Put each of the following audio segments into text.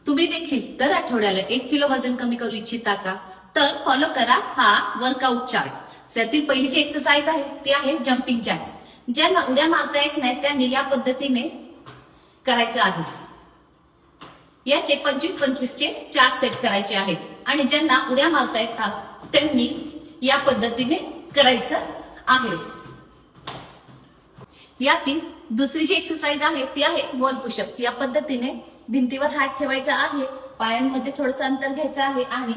तुम्ही देखील दर आठवड्याला 1 किलो वजन कमी करू इच्छिता का? तर फॉलो करा हा वर्कआउट चार्ट. त्यातील पहिली जी एक्सरसाइज आहे ती आहे जम्पिंग जॅक्स. ज्यांना उड्या मारता येत नाही त्यांनी या पद्धतीने करायचं आहे. याचे 25-25 चे 4 सेट करायचे आहेत आणि ज्यांना उड्या मारता येतात त्यांनी या पद्धतीने करायचं आहे. यातील दुसरी जी एक्सरसाइज आहे ती आहे वॉल पुशअप्स. या पद्धतीने भिंतीवर हात ठेवायचा आहे, पायांमध्ये थोडंसं अंतर घ्यायचं आहे आणि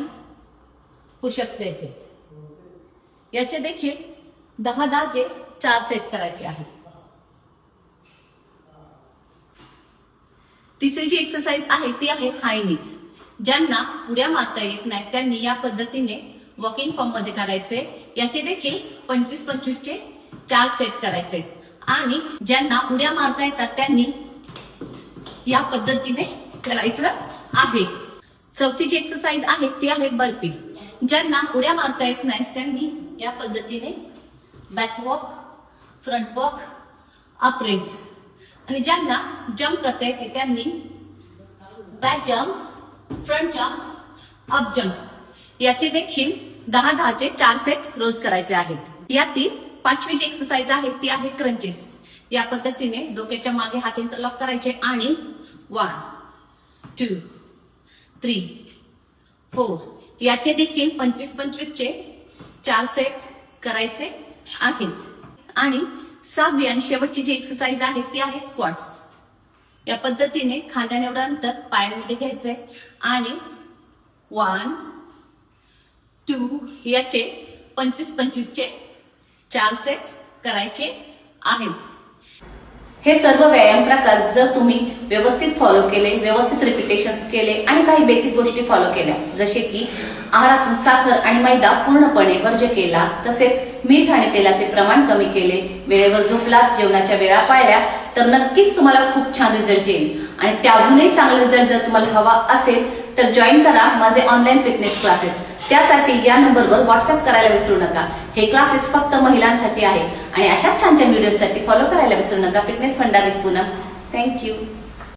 पुशअप्स द्यायचे. याचे देखील 10-10 चे 4 सेट करायचे आहेत. तिसरी जी एक्सरसाइज आहे ती आहे हाय नीज. ज्यांना उड्या मारता येत नाही त्यांनी या पद्धतीने वॉकिंग फॉर्म मध्ये करायचे. याचे देखील 25-25 चे 4 सेट करायचे आणि ज्यांना उड्या मारता येतात त्यांनी या पद्धतीने करायचं आहे. चौथी जी एक्सरसाइज आहे ती आहे बर्पी. ज्यांना उड्या मारता येत नाही त्यांनी या पद्धतीने बॅकवॉक, फ्रंट वॉक, अप रेज आणि ज्यांना जम्प करता येते त्यांनी back jump, front jump, up jump. याचे देखील 10-10 चे 4 सेट रोज करायचे आहेत. यातील 5वी जी एक्सरसाइज आहे ती आहे क्रंचेस. या पद्धतीने डोक्याच्या मागे हात इंटरलॉक करायचे आणि 1, 2, 3, 4 याचे देखील 25-25 चे 4 सेट करायचे आहेत. आणि 6वी आणि शेवटची जी एक्सरसाइज आहे ती आहे स्क्वॉट्स. या पद्धतीने खांद्याने एवढं अंतर पायांमध्ये घ्यायचंय आणि 1, 2 याचे 25-25 चे 4 सेट करायचे आहेत. हे सर्व व्यायाम प्रकार जर तुम्ही व्यवस्थित फॉलो केले, व्यवस्थित रिपिटेशन्स केले आणि काही बेसिक गोष्टी फॉलो केल्या, जसे की आहारातून साखर आणि मैदा पूर्णपणे वर्ज्य केला, तसेच मीठ आणि तेलाचे प्रमाण कमी केले, वेळेवर झोपलात, जेवणाच्या वेळा पाळल्या, तर नक्कीच तुम्हाला खूप छान रिझल्ट येईल. आणि त्याहूनही चांगला रिझल्ट जर तुम्हाला हवा असेल तर जॉईन करा माझे ऑनलाईन फिटनेस क्लासेस. त्यासाठी या नंबरवर व्हॉट्सअप करायला विसरू नका. हे क्लासेस फक्त महिलांसाठी आहे आणि अशाच छान छान व्हिडिओसाठी फॉलो करायला विसरू नका. फिटनेस फंडा विथ पूनम. थँक्यू.